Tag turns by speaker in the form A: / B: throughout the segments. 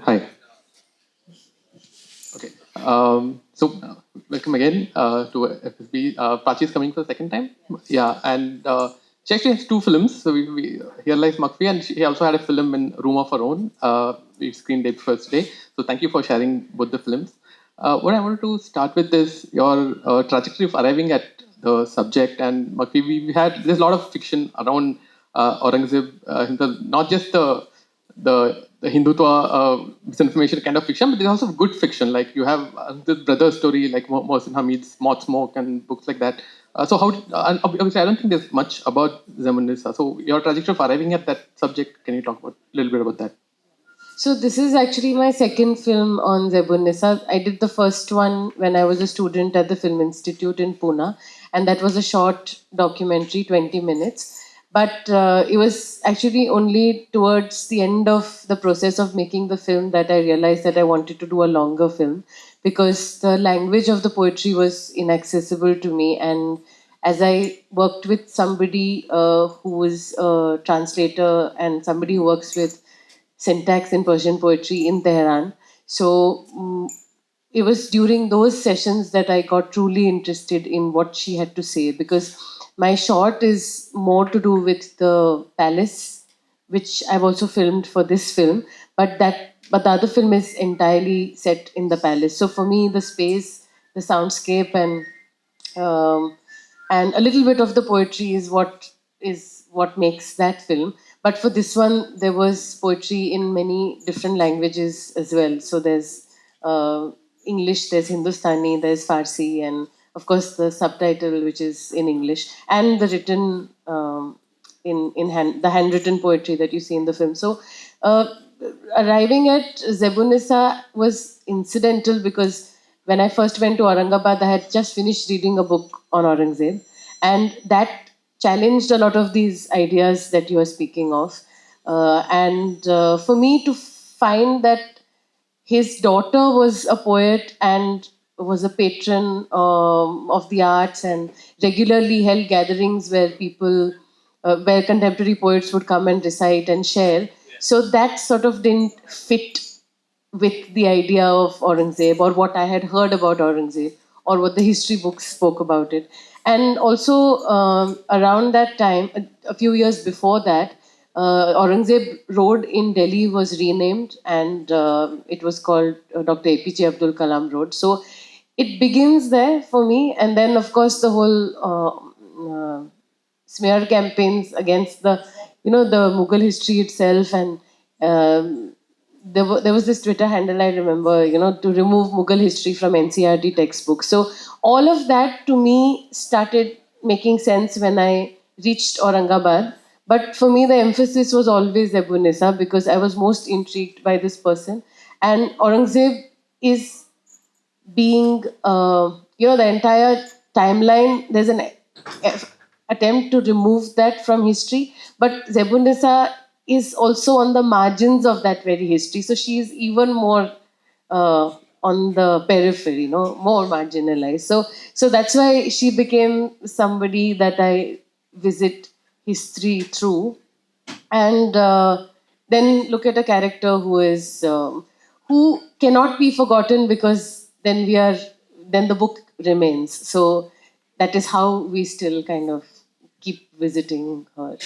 A: Hi. Okay. Welcome again to FSB. Prachi is coming for the second time. Yeah, and she actually has two films. So Here Lies Makfi, and she also had a film in Room of Her Own. We screened it first day. So thank you for sharing both the films. What I wanted to start with is your trajectory of arriving at the subject. And Makfi, there's a lot of fiction around Aurangzeb, not just the Hindutva misinformation kind of fiction, but there's also good fiction. Like you have the brother story, like Mohsin Hamid's Moth Smoke and books like that. Obviously, I don't think there's much about Zemunisa. So your trajectory of arriving at that subject, can you talk about a little bit about that?
B: So this is actually my second film on Zebun Nisa. I did the first one when I was a student at the Film Institute in Pune, and that was a short documentary, 20 minutes. But it was actually only towards the end of the process of making the film that I realized that I wanted to do a longer film because the language of the poetry was inaccessible to me. And as I worked with somebody who was a translator and somebody who works with syntax in Persian poetry in Tehran. So it was during those sessions that I got truly interested in what she had to say because my short is more to do with the palace, which I've also filmed for this film, but the other film is entirely set in the palace. So for me, the space, the soundscape, um, and a little bit of the poetry is what makes that film. But for this one, there was poetry in many different languages as well. So there's uh, English, there's Hindustani, there's Farsi, and of course the subtitle which is in English, and the written the handwritten poetry that you see in the film. So uh, arriving at Zebunissa was incidental because when I first went to Aurangabad, I had just finished reading a book on Aurangzeb, and that challenged a lot of these ideas that you are speaking of. And for me to find that his daughter was a poet and was a patron of the arts and regularly held gatherings where where contemporary poets would come and recite and share. So that sort of didn't fit with the idea of Aurangzeb or what I had heard about Aurangzeb or what the history books spoke about it. And also around that time, a few years before that, Aurangzeb Road in Delhi was renamed and it was called Dr. APJ Abdul Kalam Road. So it begins there for me. And then, of course, the whole smear campaigns against the Mughal history itself and there was this Twitter handle I remember, to remove Mughal history from NCRT textbooks. So all of that to me started making sense when I reached Aurangabad. But for me, the emphasis was always Abu Nisa because I was most intrigued by this person. And Aurangzeb is being, the entire timeline, there's an attempt to remove that from history. But Zebunisa is also on the margins of that very history. So she is even more on the periphery, more marginalized. So that's why she became somebody that I visit history through. And then look at a character who cannot be forgotten because then the book remains. So that is how we still kind of keep visiting her.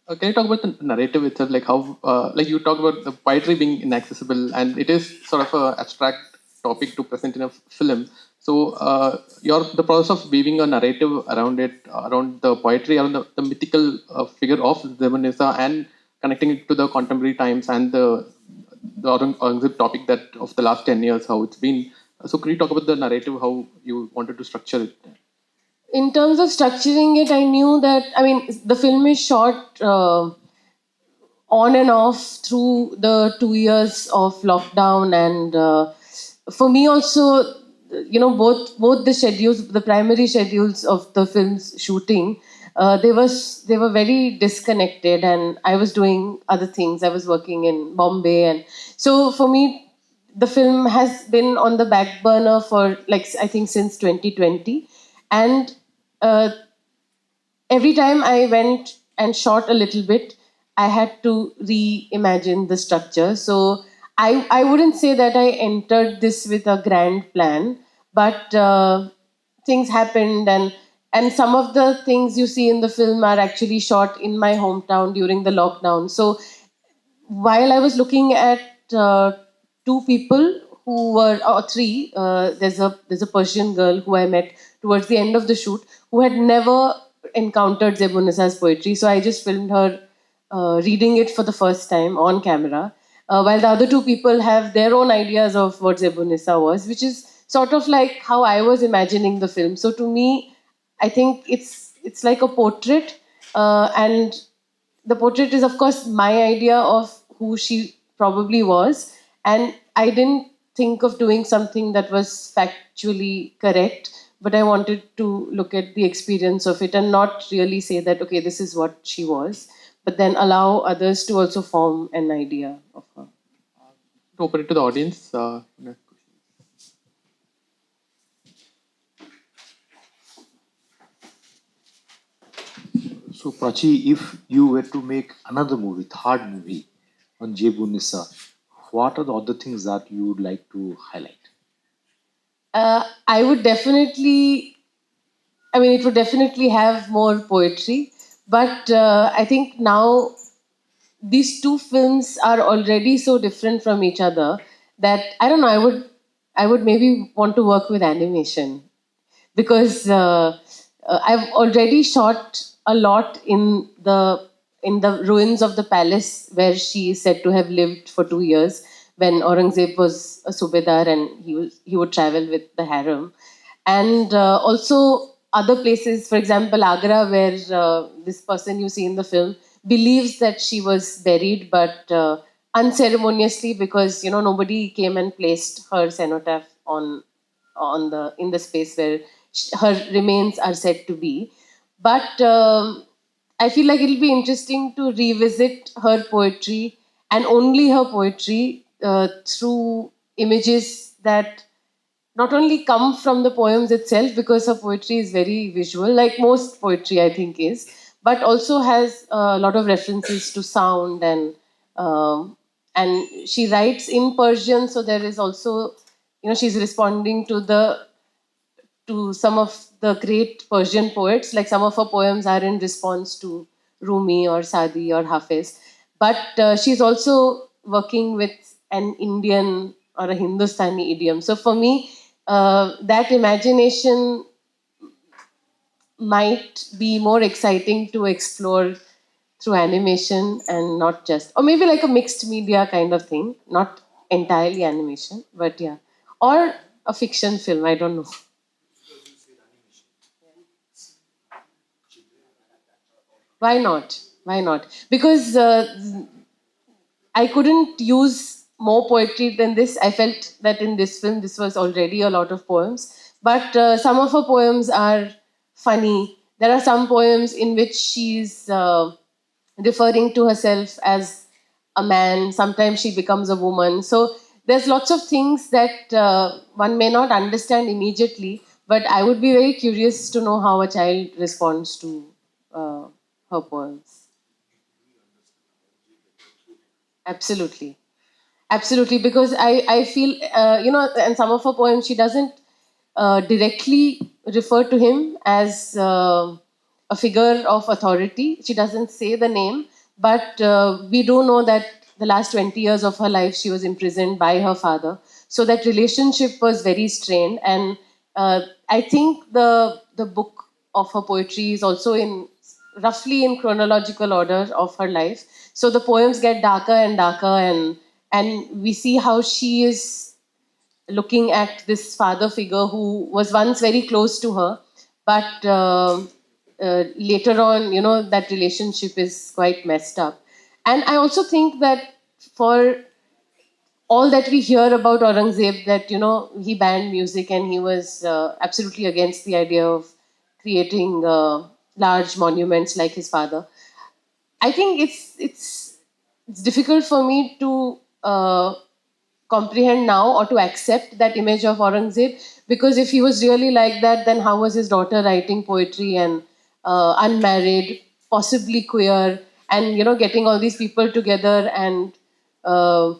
A: Can you talk about the narrative itself, like how, like you talk about the poetry being inaccessible, and it is sort of a abstract topic to present in a film. So, your the process of weaving a narrative around it, around the poetry, around the mythical figure of Zemunisa, and connecting it to the contemporary times and the Aurangzeb topic that of the last 10 years, how it's been. So, could you talk about the narrative, how you wanted to structure it?
B: In terms of structuring it, I knew that, I mean, the film is shot on and off through the 2 years of lockdown. And for me also, both the schedules, the primary schedules of the film's shooting, they were very disconnected, and I was doing other things. I was working in Bombay, and so for me the film has been on the back burner for, like, I think since 2020. And uh, every time I went and shot a little bit, I had to reimagine the structure. So I wouldn't say that I entered this with a grand plan, but things happened, and some of the things you see in the film are actually shot in my hometown during the lockdown. So while I was looking at two people who were, or three, there's a Persian girl who I met towards the end of the shoot who had never encountered Zebun Nissa's poetry. So I just filmed her reading it for the first time on camera, while the other two people have their own ideas of what Zebun Nissa was, which is sort of like how I was imagining the film. So to me, I think it's like a portrait, and the portrait is of course my idea of who she probably was, and I didn't think of doing something that was factually correct, but I wanted to look at the experience of it and not really say that okay, this is what she was, but then allow others to also form an idea of her.
A: To open it to the audience.
C: So, Prachi, if you were to make another movie, third movie on Jebun Nissa, what are the other things that you would like to highlight?
B: I would definitely, I mean, it would definitely have more poetry, but I think now these two films are already so different from each other that I don't know. I would maybe want to work with animation because I've already shot a lot in the ruins of the palace where she is said to have lived for 2 years when Aurangzeb was a subedar and he would travel with the harem, and also other places, for example Agra, where this person you see in the film believes that she was buried, but unceremoniously, because nobody came and placed her cenotaph on the in the space where her remains are said to be. But I feel like it'll be interesting to revisit her poetry, and only her poetry, through images that not only come from the poems itself, because her poetry is very visual, like most poetry I think is, but also has a lot of references to sound, and she writes in Persian, so there is also, she's responding to some of the great Persian poets. Like some of her poems are in response to Rumi or Sadi or Hafiz. But she's also working with an Indian or a Hindustani idiom. So for me, that imagination might be more exciting to explore through animation, and not just, or maybe like a mixed media kind of thing, not entirely animation, but yeah, or a fiction film. I don't know. Why not? Why not? Because I couldn't use more poetry than this. I felt that in this film, this was already a lot of poems. But some of her poems are funny. There are some poems in which she's referring to herself as a man. Sometimes she becomes a woman. So there's lots of things that one may not understand immediately. But I would be very curious to know how a child responds to uh, her poems. Absolutely. Absolutely, because I feel, and some of her poems, she doesn't directly refer to him as a figure of authority. She doesn't say the name, but we do know that the last 20 years of her life, she was imprisoned by her father. So that relationship was very strained. And I think the book of her poetry is also in roughly in chronological order of her life. So the poems get darker and darker, and we see how she is looking at this father figure who was once very close to her, but later on, that relationship is quite messed up. And I also think that for all that we hear about Aurangzeb, that he banned music and he was absolutely against the idea of creating large monuments like his father. I think it's difficult for me to comprehend now, or to accept that image of Aurangzeb, because if he was really like that, then how was his daughter writing poetry and unmarried, possibly queer, and getting all these people together and uh,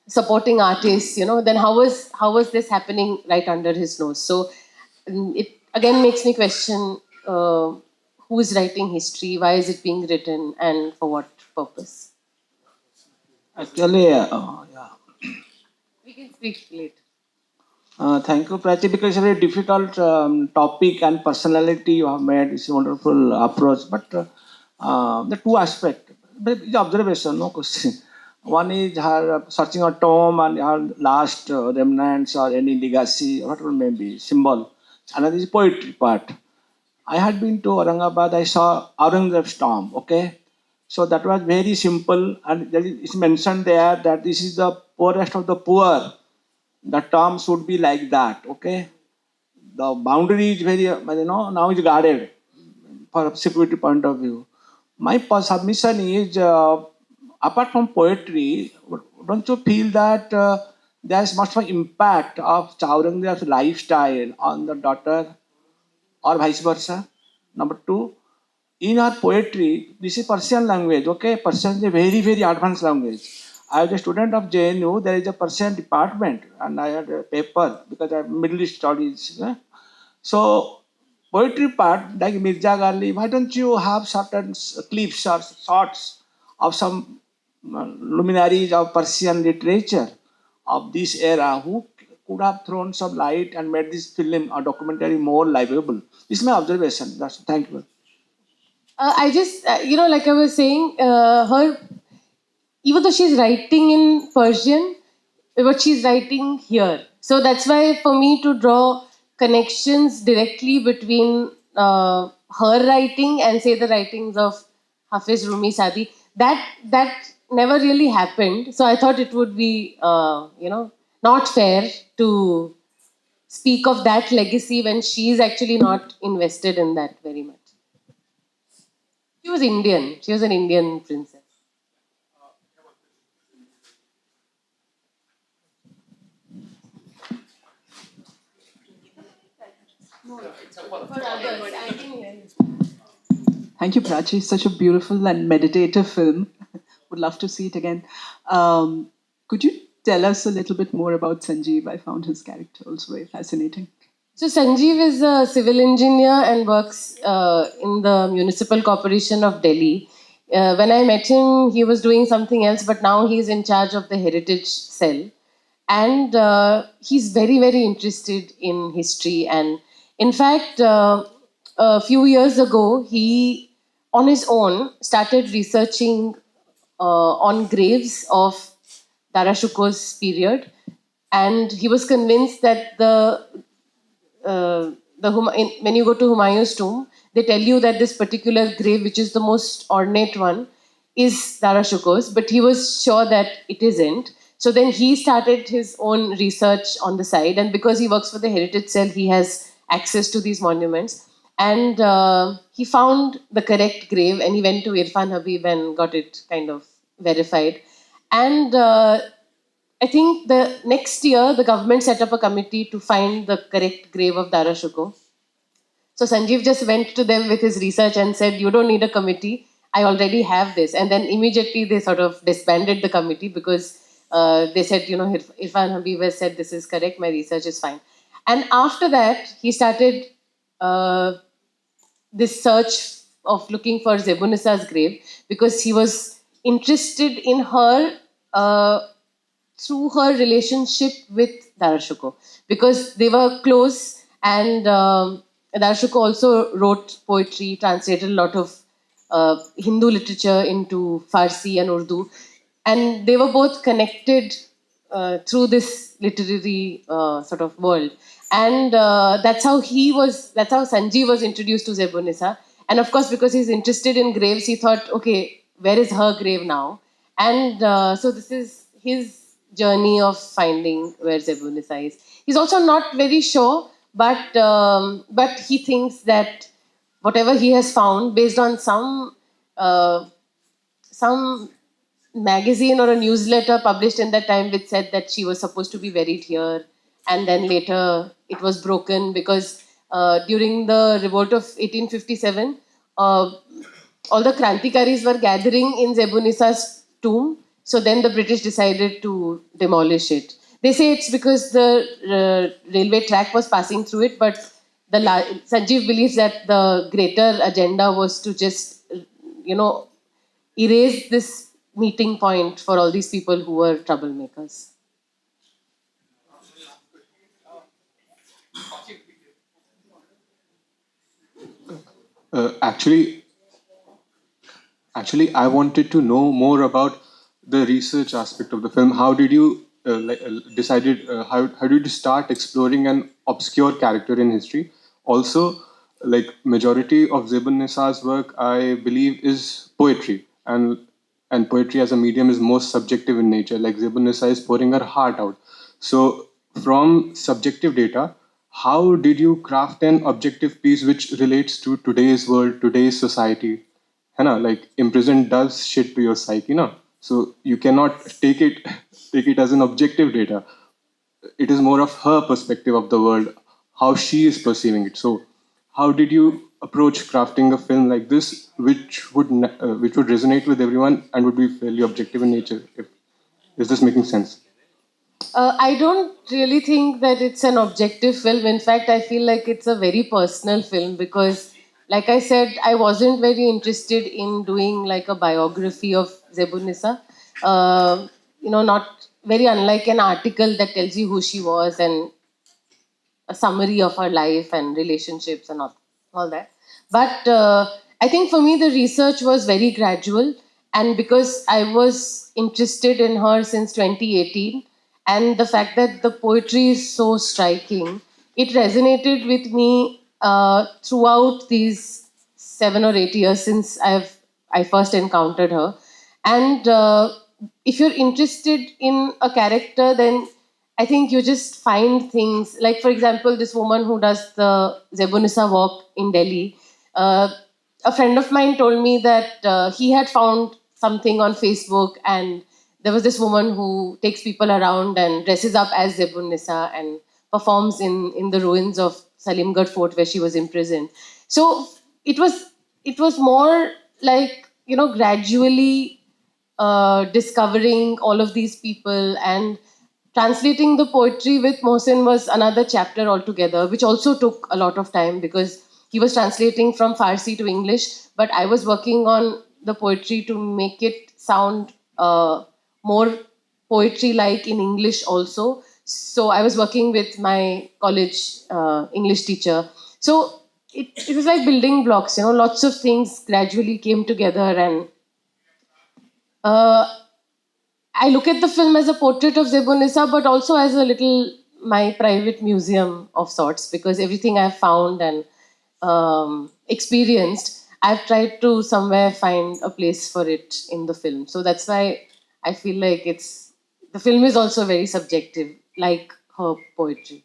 B: supporting artists, then how was this happening right under his nose? So it again makes me question who is writing history, why is it being written, and for what purpose.
D: Actually, yeah.
B: We can speak later.
D: Thank you, Prachi, because it's a very difficult topic and personality you have made. It's a wonderful approach. But the two aspects, but it's observation, no question. One is her searching a tomb and her last remnants or any legacy, whatever may be, symbol. Another is poetry part. I had been to Aurangabad, I saw Aurangzeb's tomb, okay? So that was very simple, and it's mentioned there that this is the poorest of the poor. The term should be like that, okay? The boundary is very, now is guarded for a security point of view. My submission is, apart from poetry, don't you feel that there's much more impact of Aurangzeb's lifestyle on the daughter or vice versa? Number two, in our poetry, this is Persian language, okay? Persian is a very, very advanced language. I was a student of JNU, there is a Persian department, and I had a paper because I have Middle East studies. So, poetry part, like Mirza Ghali, why don't you have certain clips or thoughts of some luminaries of Persian literature of this era who could have thrown some light and made this film or documentary more livable? This is my observation. Thank you.
B: I just, like I was saying, her, even though she's writing in Persian, but she's writing here. So that's why for me to draw connections directly between her writing and say the writings of Hafiz Rumi Sadi, that never really happened. So I thought it would be, not fair to speak of that legacy when she's actually not invested in that very much. She was Indian. She was an Indian princess.
E: Thank you, Prachi. Such a beautiful and meditative film. Would love to see it again. Could you tell us a little bit more about Sanjeev? I found his character also very fascinating.
B: So Sanjeev is a civil engineer and works in the Municipal Corporation of Delhi. When I met him, he was doing something else, but now he's in charge of the heritage cell. And he's very, very interested in history. And in fact, a few years ago, he, on his own, started researching on graves of Darashuko's period. And he was convinced that when you go to Humayun's tomb, they tell you that this particular grave, which is the most ornate one, is Darashuko's, but he was sure that it isn't. So then he started his own research on the side, and because he works for the Heritage Cell, he has access to these monuments. And he found the correct grave, and he went to Irfan Habib and got it kind of verified. And I think the next year, the government set up a committee to find the correct grave of Darashuko. So Sanjeev just went to them with his research and said, "You don't need a committee. I already have this." And then immediately they sort of disbanded the committee because they said, Irfan Habib has said this is correct, my research is fine. And after that, he started this search of looking for Zebunissa's grave because he was interested in her through her relationship with Darashuko, because they were close, and Darashuko also wrote poetry, translated a lot of Hindu literature into Farsi and Urdu, and they were both connected through this literary sort of world. And that's how Sanjeev was introduced to Zebunissa. And of course, because he's interested in graves, he thought, okay, where is her grave now? And so this is his journey of finding where Zebunissa is. He's also not very sure, but he thinks that whatever he has found, based on some magazine or a newsletter published in that time, which said that she was supposed to be buried here, and then later it was broken because during the revolt of 1857, all the Krantikaris were gathering in Zebunissa's tomb, So then the British decided to demolish it. They say it's because the railway track was passing through it, but Sanjeev believes that the greater agenda was to just, erase this meeting point for all these people who were troublemakers.
F: Uh, actually, Actually, I wanted to know more about the research aspect of the film. How did you decided? How did you start exploring an obscure character in history? Also, like majority of Zebun Nissa's work, I believe, is poetry, and poetry as a medium is most subjective in nature. Like Zebun Nissa is pouring her heart out. So, from subjective data, how did you craft an objective piece which relates to today's world, today's society? है ना, like imprisoned does shit to your psyche, na? So you cannot take it as an objective data. It is more of her perspective of the world, how she is perceiving it. So how did you approach crafting a film like this, which would resonate with everyone and would be fairly objective in nature? Is this making sense?
B: I don't really think that it's an objective film. In fact, I feel like it's a very personal film because, like I said, I wasn't very interested in doing like a biography of Zebun Nissa. Not very unlike an article that tells you who she was and a summary of her life and relationships and all that. But I think for me, the research was very gradual. And because I was interested in her since 2018, and the fact that the poetry is so striking, it resonated with me throughout these 7 or 8 years since I first encountered her. And if you're interested in a character, then I think you just find things like, for example, this woman who does the Zebun Nissa walk in Delhi. A friend of mine told me that he had found something on Facebook, and there was this woman who takes people around and dresses up as Zebun Nissa and performs in the ruins of Salimgarh Fort where she was imprisoned. So it was more like gradually discovering all of these people, and translating the poetry with Mohsin was another chapter altogether, which also took a lot of time because he was translating from Farsi to English, but I was working on the poetry to make it sound more poetry like in English also. So I was working with my college English teacher. So it was like building blocks, lots of things gradually came together, and I look at the film as a portrait of Zebun Nissa, but also as a little my private museum of sorts, because everything I've found and experienced, I've tried to somewhere find a place for it in the film. So that's why I feel like the film is also very subjective, like her poetry.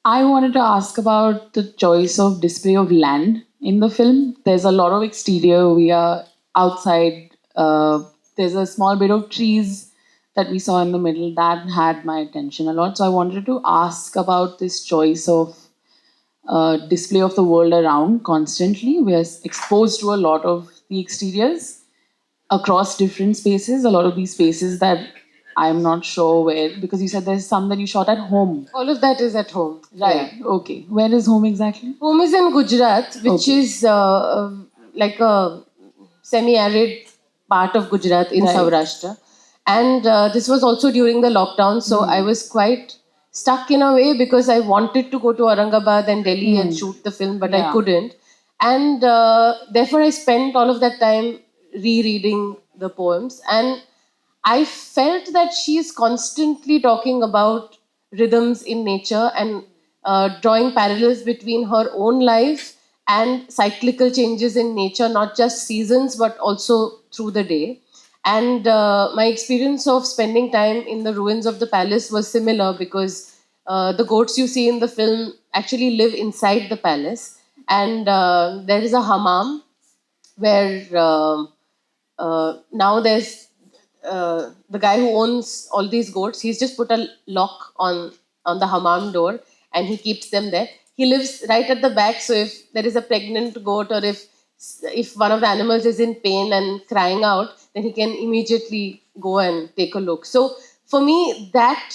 G: I wanted to ask about the choice of display of land in the film. There's a lot of exterior. We are outside. There's a small bit of trees that we saw in the middle that had my attention a lot. So I wanted to ask about this choice of display of the world around constantly. We are exposed to a lot of the exteriors across different spaces. A lot of these spaces that I'm not sure where, because you said there's some that you shot at home.
B: All of that is at home.
G: Right.
B: Yeah.
G: Okay. Where is home exactly?
B: Home is in Gujarat, which
G: Okay.
B: is like a semi-arid part of Gujarat in
G: Right.
B: Saurashtra. And this was also during the lockdown, so I was quite stuck in a way because I wanted to go to Aurangabad and Delhi and shoot the film, but I
G: Yeah.
B: couldn't. And therefore, I spent all of that time rereading the poems. And I felt that she is constantly talking about rhythms in nature and drawing parallels between her own life and cyclical changes in nature, not just seasons, but also through the day. And my experience of spending time in the ruins of the palace was similar because the goats you see in the film actually live inside the palace. And there is a hammam where now there's the guy who owns all these goats. He's just put a lock on the hammam door and he keeps them there. He lives right at the back, so if there is a pregnant goat or if if one of the animals is in pain and crying out, then he can immediately go and take a look. So for me, that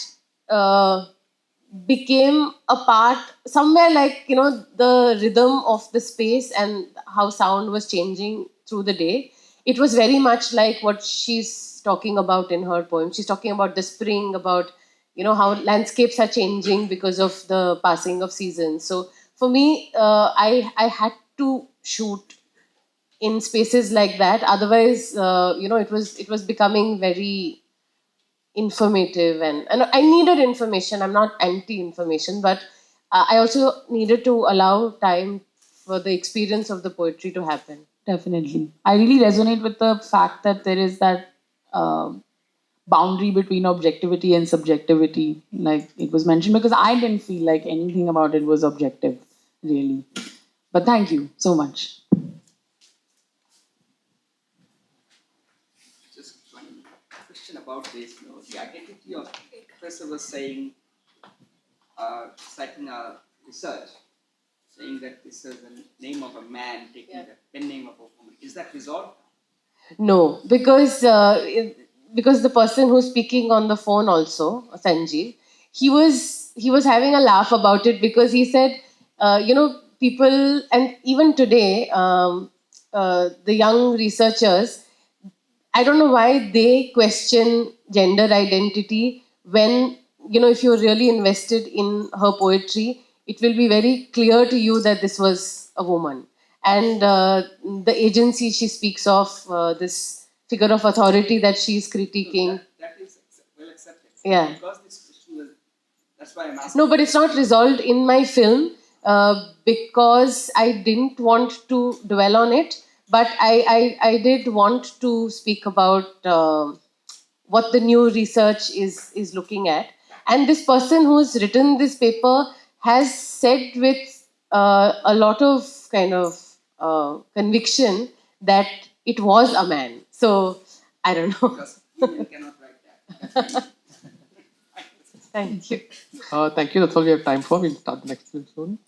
B: became a part somewhere, like, the rhythm of the space and how sound was changing through the day. It was very much like what she's talking about in her poem. She's talking about the spring, about how landscapes are changing because of the passing of seasons. So for me, I had to shoot in spaces like that. Otherwise, it was becoming very informative, and I needed information. I'm not anti-information, but I also needed to allow time for the experience of the poetry to happen.
G: Definitely. I really resonate with the fact that there is that boundary between objectivity and subjectivity, like it was mentioned, because I didn't feel like anything about it was objective, really. But thank you so much.
H: Just one question about this. The identity of Professor was saying, citing our research, saying that this is the name of a man taking the pen name of a woman. Is that resolved?
B: No, because the person who's speaking on the phone also, Sanjeev, he was having a laugh about it, because he said, people, and even today, the young researchers, I don't know why they question gender identity when, if you're really invested in her poetry, it will be very clear to you that this was a woman. And the agency she speaks of, this figure of authority that she's critiquing.
H: That is well accepted.
B: Yeah.
H: Because this question was, that's why I'm asking.
B: No, but it's not resolved in my film, because I didn't want to dwell on it, but I did want to speak about what the new research is looking at. And this person who's written this paper has said with a lot of kind of conviction that it was a man. So I don't know.
H: Because women cannot write that.
B: Thank you.
A: Thank you. That's all we have time for. We'll start the next film soon.